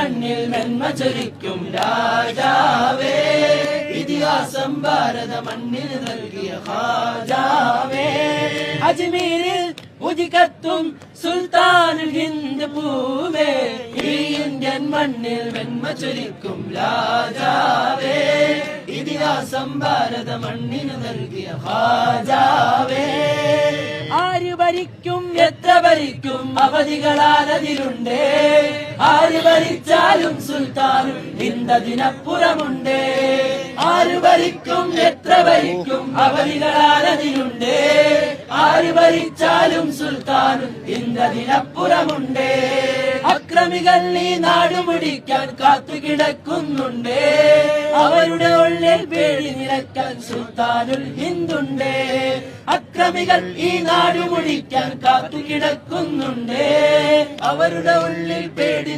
മണ്ണിൽ നന്മ ചൊരിക്കും രാജാവേ, ഇതിഹാസം ഭാരത മണ്ണിന് നൽകിയ ഖാജാവേ. അജ്മീരിൽ ഉദികത്തും സുൽത്താനുൽ ഹിന്ദ് പൂവേ, ഈ ഇന്ത്യൻ മണ്ണിൽ നന്മ ചൊരിക്കും രാജാവേ, ഇതിഹാസം ഭാരത മണ്ണിന് നൽകിയ ഖാജാവേ. ആര് ഭരിക്കും എത്ര ഭരിക്കും അവധികളാൽ അതിലുണ്ട്, ആര് ഭരിച്ചാലും സുൽത്താനും ഇന്നതിനപ്പുറമുണ്ട്. ആര് ഭരിക്കും എത്ര ഭരിക്കും അവധികളാൽ അതിലുണ്ട്, ആര് ഭരിച്ചാലും സുൽത്താനും ഇന്നതിനപ്പുറമുണ്ട്. അക്രമികൾ ഈ നാട് മുടിക്കാൻ കാത്തുകിടക്കുന്നുണ്ട്, അവരുടെ ഉള്ളിൽ പേടി നിറക്കാൻ സുൽത്താനുൽ ഹിന്ദുണ്ട്. അക്രമികൾ ഈ നാട് മുടിക്കാൻ കാത്തുകിടക്കുന്നുണ്ട്, അവരുടെ ഉള്ളിൽ പേടി